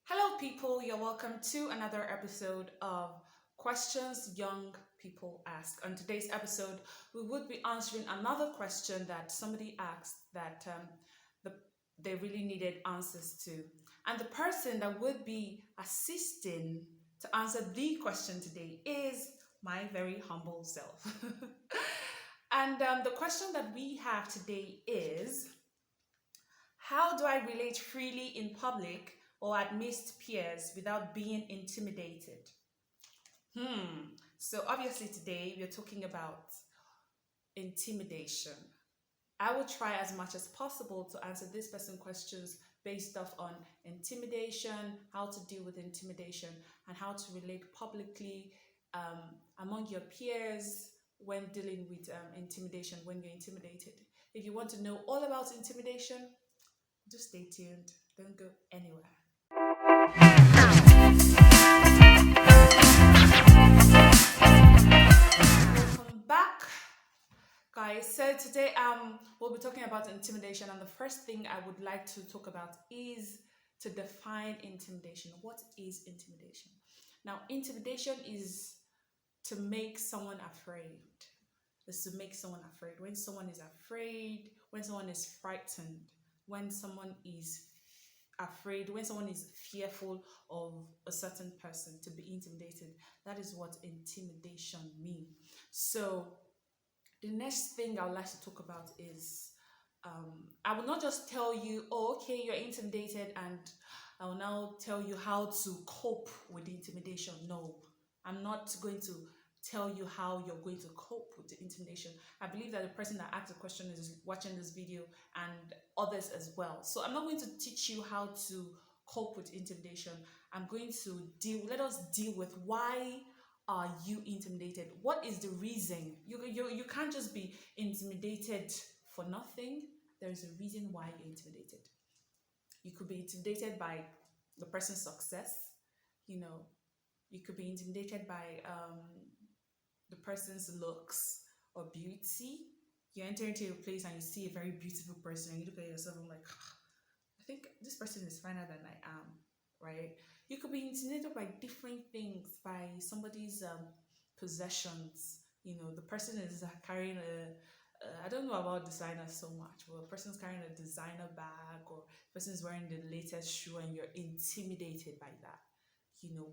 Hello, people. You're welcome to another episode of Questions Young People Ask. On today's episode, we would be answering another question that somebody asked that the, they really needed answers to. And the person that would be assisting to answer the question today is my very humble self. And the question that we have today is, how do I relate freely in public or amidst peers without being intimidated? So obviously today we're talking about intimidation. I will try as much as possible to answer this person questions based off on intimidation, how to deal with intimidation, and how to relate publicly among your peers when dealing with intimidation, when you're intimidated. If you want to know all about intimidation, just stay tuned. Don't go anywhere. Welcome back, guys. So today we'll be talking about intimidation, and the first thing I would like to talk about is to define intimidation. What is intimidation? Now, intimidation is to make someone afraid. Is to make someone afraid. When someone is afraid, when someone is frightened, when someone is afraid, when someone is fearful of a certain person, to be intimidated, that is what intimidation means. So the next thing I would like to talk about is I will not just tell you, oh, okay, you're intimidated, and I will now tell you how to cope with the intimidation. No, I'm not going to tell you how you're going to cope with the intimidation. I believe that the person that asked the question is watching this video and others as well. So I'm not going to teach you how to cope with intimidation. I'm going to let us deal with why are you intimidated? What is the reason? You can't just be intimidated for nothing. There is a reason why you're intimidated. You could be intimidated by the person's success. You could be intimidated by the person's looks or beauty. You enter into a place and you see a very beautiful person and you look at yourself and like, I think this person is finer than I am, right? You could be intimidated by different things, by somebody's possessions. The person is carrying I don't know about designers so much, but a person's carrying a designer bag, or a person's wearing the latest shoe and you're intimidated by that.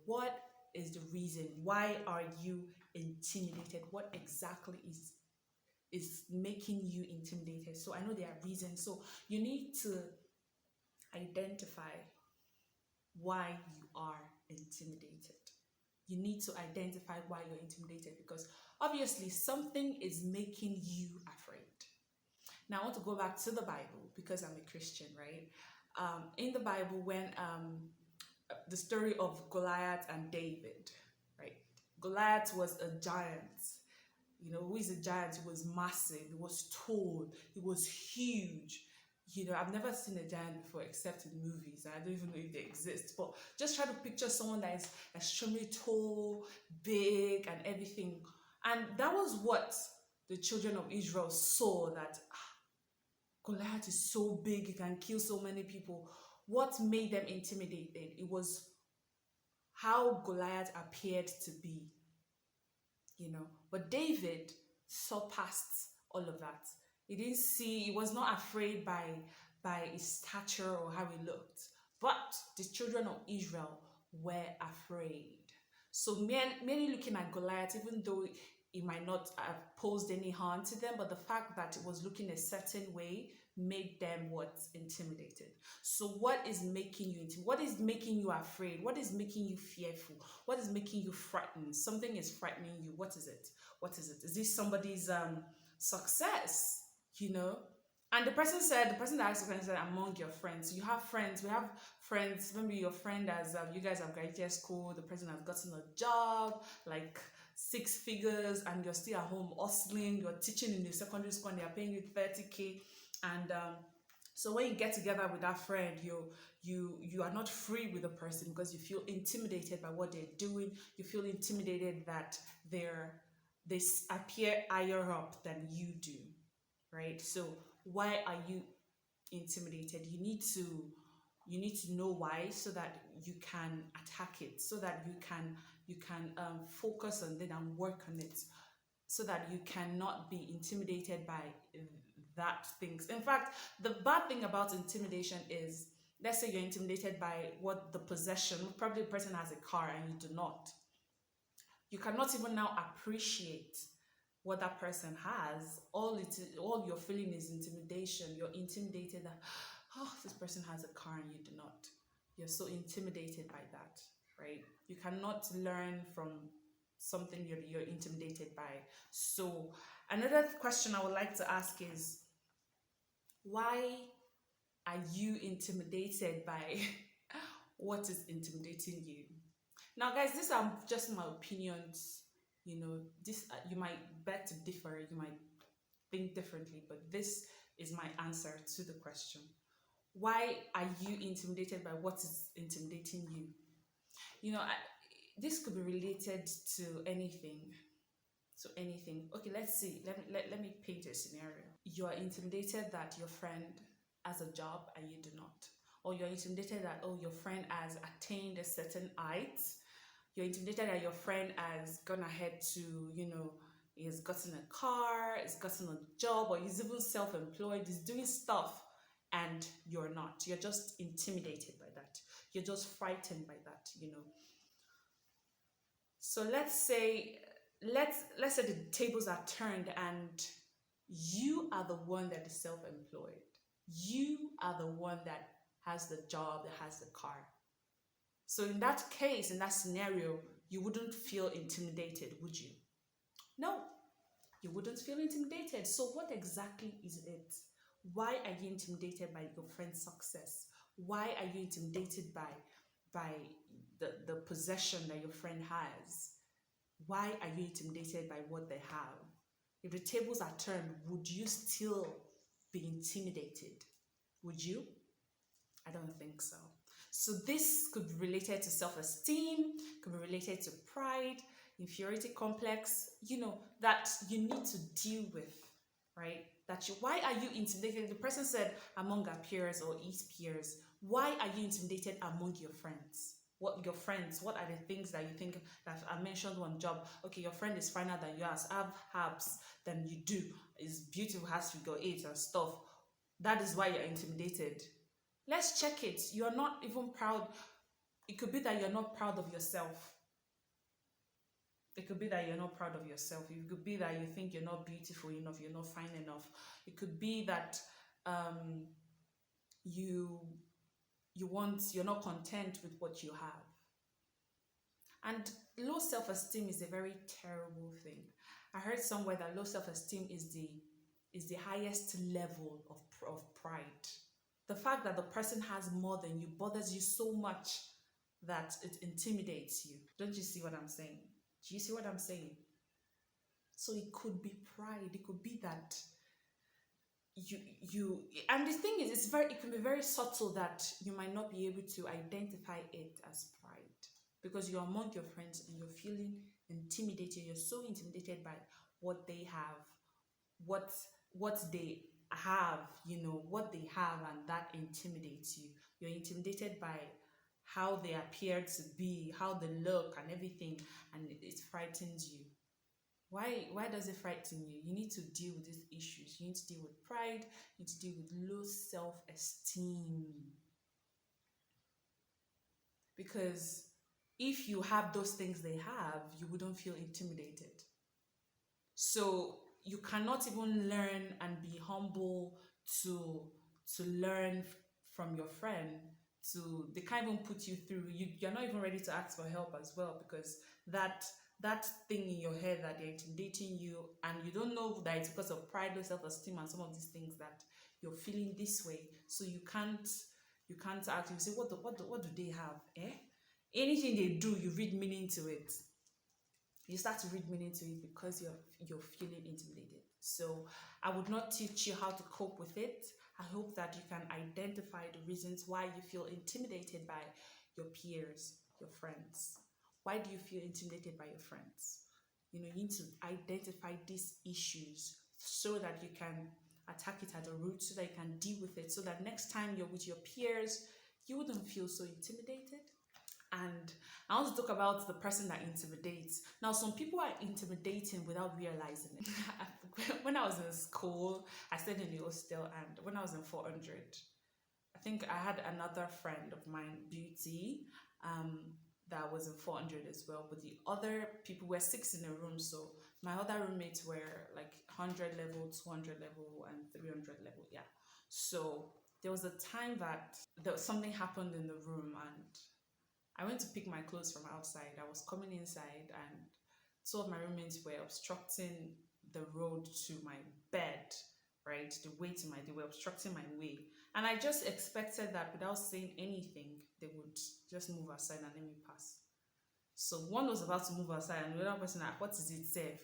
What is the reason? Why are you intimidated? What exactly is making you intimidated? So I know there are reasons. So you need to identify why you are intimidated. You need to identify why you're intimidated, because obviously something is making you afraid. Now I want to go back to the Bible because I'm a Christian, right? In the Bible, when the story of Goliath and David, right? Goliath was a giant. Who is a giant? He was massive, he was tall, he was huge. I've never seen a giant before except in movies. I don't even know if they exist. But just try to picture someone that is extremely tall, big, and everything. And that was what the children of Israel saw, that Goliath is so big, he can kill so many people. What made them intimidated? It was how Goliath appeared to be. But David surpassed all of that. He was not afraid by his stature or how he looked, but the children of Israel were afraid. So merely looking at Goliath, even though it might not have posed any harm to them, but the fact that it was looking a certain way made them intimidated. So what is making you what is making you afraid? What is making you fearful? What is making you frightened? Something is frightening you. What is it? Is this somebody's success? And the person that asked the question said, among your friends. You have friends. We have friends. Maybe your friend you guys have graduated school. The person has gotten a job, like 6 figures, and you're still at home hustling. You're teaching in the secondary school and they're paying you 30K. And so when you get together with that friend, you are not free with the person because you feel intimidated by what they're doing. You feel intimidated that they appear higher up than you do, right? So why are you intimidated? You need to know why, so that you can attack it, so that you can focus on it and work on it, so that you cannot be intimidated by that things. In fact, the bad thing about intimidation is, let's say you're intimidated by what the possession, probably the person has a car and you do not. You cannot even now appreciate what that person has. All you're feeling is intimidation. You're intimidated that, oh, this person has a car and you do not. You're so intimidated by that, right? You cannot learn from something you're intimidated by. So another question I would like to ask is, why are you intimidated by what is intimidating you? Now, guys, these are just my opinions. This you might bet to differ, you might think differently, but this is my answer to the question. Why are you intimidated by what is intimidating you? This could be related to anything. So anything. Okay, let's see. Let me paint a scenario. You are intimidated that your friend has a job and you do not. Or you're intimidated that, oh, your friend has attained a certain height. You're intimidated that your friend has gone ahead to, he's gotten a car, he's gotten a job, or he's even self-employed, he's doing stuff, and you're not. You're just intimidated by that. You're just frightened by that. So let's say the tables are turned and you are the one that is self-employed. You are the one that has the job, that has the car. So in that case, in that scenario, you wouldn't feel intimidated, would you? No, you wouldn't feel intimidated. So what exactly is it? Why are you intimidated by your friend's success? Why are you intimidated by the possession that your friend has? Why are you intimidated by what they have? If the tables are turned, would you still be intimidated? Would you? I don't think so. So this could be related to self-esteem, could be related to pride, inferiority complex, that you need to deal with, right? Why are you intimidated? The person said among our peers or his peers. Why are you intimidated among your friends? What are the things that you think, that I mentioned one job? Okay, your friend is finer than you, have abs than you do, is beautiful, has figure eight and stuff. That is why you're intimidated. Let's check it. You're not even proud. It could be that you're not proud of yourself. It could be that you're not proud of yourself. It could be that you think you're not beautiful enough, you're not fine enough. It could be that you're not content with what you have. And low self-esteem is a very terrible thing. I heard somewhere that low self-esteem is the highest level of pride. The fact that the person has more than you bothers you so much that it intimidates you. Don't you see what I'm saying? Do you see what I'm saying? So it could be pride. It could be that you and the thing is, it can be very subtle that you might not be able to identify it as pride, because you're among your friends and you're feeling intimidated. You're so intimidated by what they have, what they have, what they have, and that intimidates you. You're intimidated by how they appear to be, how they look and everything, and it frightens you. Why does it frighten you? You need to deal with these issues. You need to deal with pride, you need to deal with low self-esteem. Because if you have those things they have, you wouldn't feel intimidated. So you cannot even learn and be humble to learn from your friend. They can't even put you through. You're not even ready to ask for help as well, because that thing in your head that they're intimidating you, and you don't know that it's because of pride, low self-esteem, and some of these things that you're feeling this way. So you can't ask. You say, what do they have? Anything they do, you read meaning to it. You start to read meaning to it because you're feeling intimidated. So I would not teach you how to cope with it. I hope that you can identify the reasons why you feel intimidated by your peers, your friends. Why do you feel intimidated by your friends? You need to identify these issues so that you can attack it at the root so that you can deal with it, so that next time you're with your peers, you wouldn't feel so intimidated. And I want to talk about the person that intimidates. Now, some people are intimidating without realizing it. When I was in school, I stayed in the hostel, and when I was in 400, I think I had another friend of mine, Beauty, um, that was in 400 as well. But the other people were six in a room, so my other roommates were like 100 level, 200 level, and 300 level. Yeah. So there was a time that something happened in the room, and I went to pick my clothes from outside. I was coming inside, and two of my roommates were obstructing the road to my bed, right? They were obstructing my way. And I just expected that without saying anything, they would just move aside and let me pass. So one was about to move aside, and the other person, what is it, safe?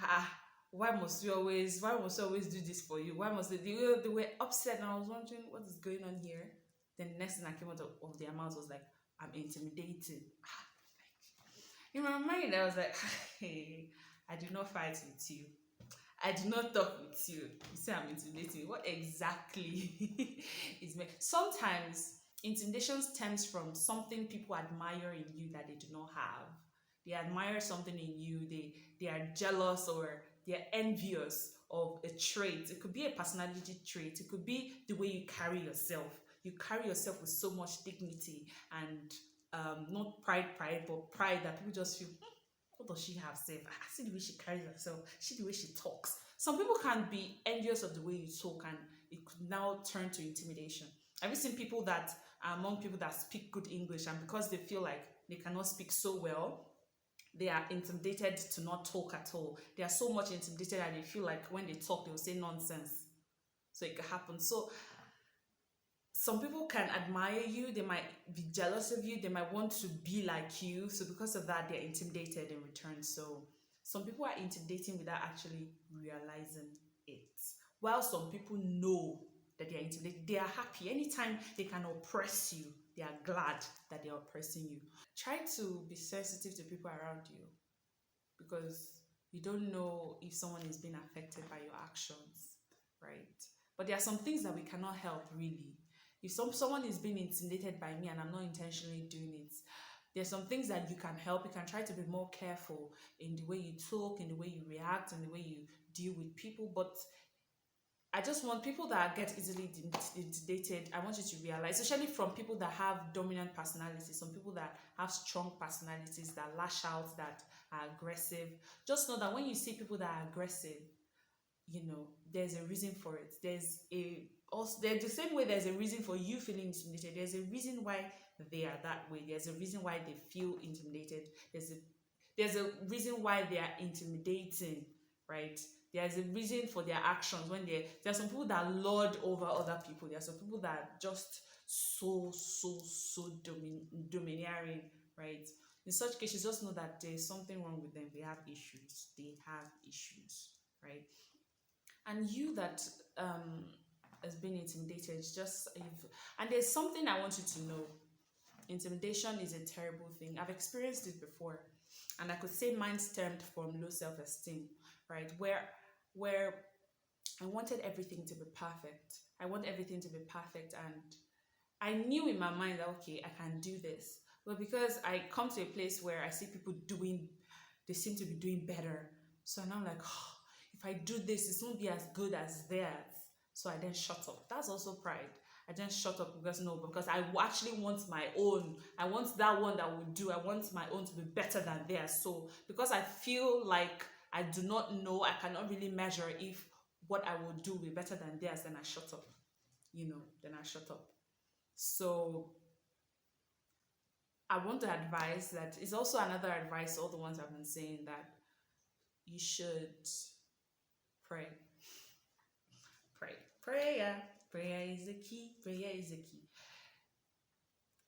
Ah, why must you always do this for you? Why must they were upset, and I was wondering what is going on here. Then the next thing that came out of their mouth was like, I'm intimidated. In my mind, I was like, hey, I do not fight with you. I do not talk with you. You say I'm intimidating. What exactly is me? Sometimes intimidation stems from something people admire in you that they do not have. They admire something in you. They are jealous, or they're envious of a trait. It could be a personality trait. It could be the way you carry yourself. You carry yourself with so much dignity and not pride, but pride that people just feel, what does she have said? I see the way she carries herself. See the way she talks. Some people can be envious of the way you talk, and it could now turn to intimidation. Have you seen people that are among people that speak good English, and because they feel like they cannot speak so well, they are intimidated to not talk at all. They are so much intimidated that they feel like when they talk, they will say nonsense. So it could happen. So some people can admire you, they might be jealous of you, they might want to be like you. So because of that, they're intimidated in return. So some people are intimidating without actually realizing it. While some people know that they are intimidated, they are happy. Anytime they can oppress you, they are glad that they are oppressing you. Try to be sensitive to people around you, because you don't know if someone is being affected by your actions, right? But there are some things that we cannot help, really. If someone is being intimidated by me and I'm not intentionally doing it, there's some things that you can help. You can try to be more careful in the way you talk, in the way you react, in the way you deal with people. But I just want people that get easily intimidated, I want you to realize, especially from people that have dominant personalities, some people that have strong personalities, that lash out, that are aggressive. Just know that when you see people that are aggressive, there's a reason for it. There's the same way there's a reason for you feeling intimidated. There's a reason why they are that way. There's a reason why they feel intimidated. There's a reason why they are intimidating, right? There's a reason for their actions. There are some people that lord over other people. There are some people that are just so domineering, right? In such cases, just know that there's something wrong with them. They have issues. Right? And you that has been intimidated, and there's something I want you to know. Intimidation is a terrible thing. I've experienced it before, and I could say mine stemmed from low self-esteem, right? Where I wanted everything to be perfect. And I knew in my mind that, okay, I can do this. But because I come to a place where I see people they seem to be doing better. So now I'm like, oh, if I do this, it won't be as good as theirs. So I then shut up. That's also pride. I then shut up because I actually want my own. I want that one that would do. I want my own to be better than theirs. So because I feel like I do not know, I cannot really measure if what I will do will be better than theirs, then I shut up. So I want to advise that, it's also another advice, all the ones I've been saying, that you should pray. Prayer is the key.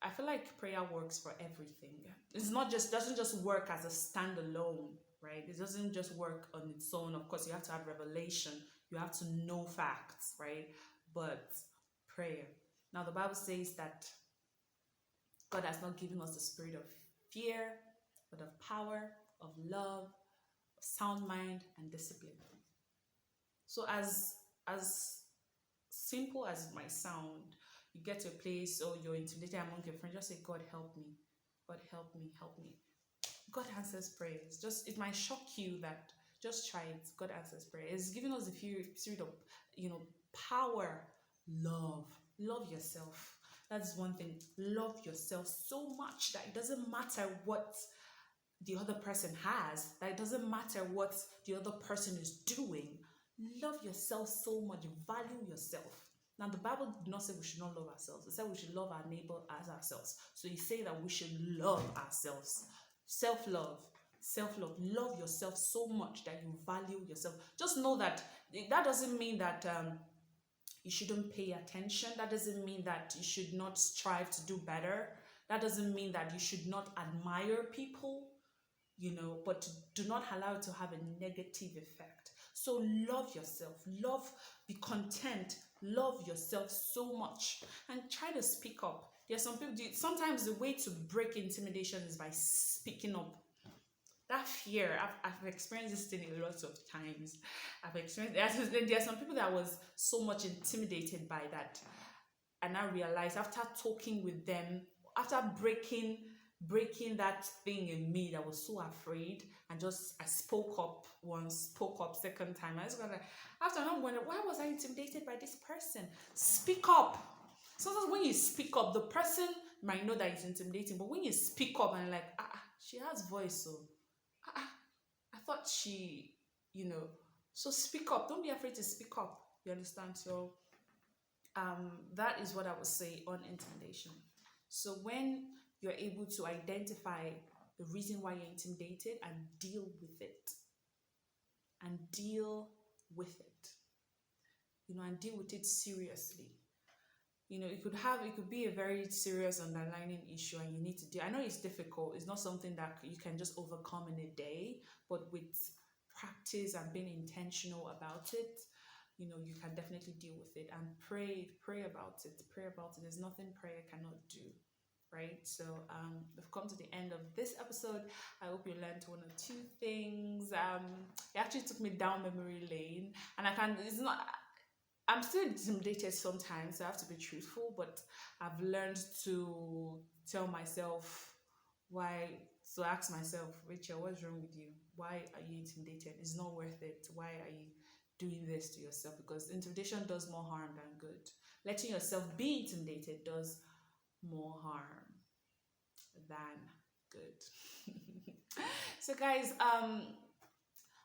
I feel like prayer works for everything. Doesn't just work as a standalone, right? It doesn't just work on its own. Of course, you have to have revelation. You have to know facts, right? But prayer. Now, the Bible says that God has not given us the spirit of fear, but of power, of love, of sound mind, and discipline. So as as simple as it might sound, you get to a place or you're intimidated among your friends, just say, God help me. God help me, help me. God answers prayers. Just it might shock you that just try it. God answers prayer. It's giving us a spirit of power, love. Love yourself. That's one thing. Love yourself so much that it doesn't matter what the other person has, that it doesn't matter what the other person is doing. Love yourself so much. Value yourself. Now, the Bible did not say we should not love ourselves. It said we should love our neighbor as ourselves. So you say that we should love ourselves. Self-love. Self-love. Love yourself so much that you value yourself. Just know that that doesn't mean that you shouldn't pay attention. That doesn't mean that you should not strive to do better. That doesn't mean that you should not admire people, but do not allow it to have a negative effect. So love yourself. Be content. Love yourself so much. And try to speak up. There's some people, sometimes the way to break intimidation is by speaking up. That fear, I've experienced this thing a lot of times. There are some people that was so much intimidated by that. And I realized after talking with them, after breaking that thing in me that was so afraid, and I spoke up once, spoke up second time. I was gonna, after I'm wondering, why was I intimidated by this person? Speak up. Sometimes when you speak up, the person might know that it's intimidating, but when you speak up and like, she has voice, so I thought she, so speak up. Don't be afraid to speak up. You understand? So that is what I would say on intimidation. So when you're able to identify the reason why you're intimidated and deal with it, and deal with it seriously. It could be a very serious underlying issue, and you need to deal. I know it's difficult. It's not something that you can just overcome in a day, but with practice and being intentional about it, you can definitely deal with it, and pray about it. There's nothing prayer cannot do. Right, so we've come to the end of this episode. I hope you learned one or two things. It actually took me down memory lane, and I'm still intimidated sometimes, so I have to be truthful, but I've learned to tell myself to ask myself, Rachel, what's wrong with you? Why are you intimidated? It's not worth it. Why are you doing this to yourself? Because intimidation does more harm than good. Letting yourself be intimidated does more harm than good. So guys, I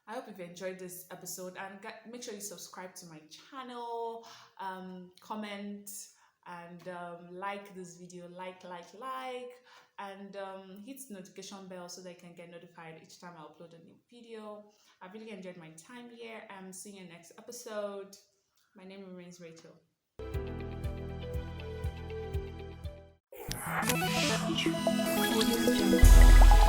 hope you've enjoyed this episode, and make sure you subscribe to my channel, comment, and like this video, and hit the notification bell so that you can get notified each time I upload a new video. I really enjoyed my time here. I'm seeing you next episode. My name remains Rachel. Audio Jungle.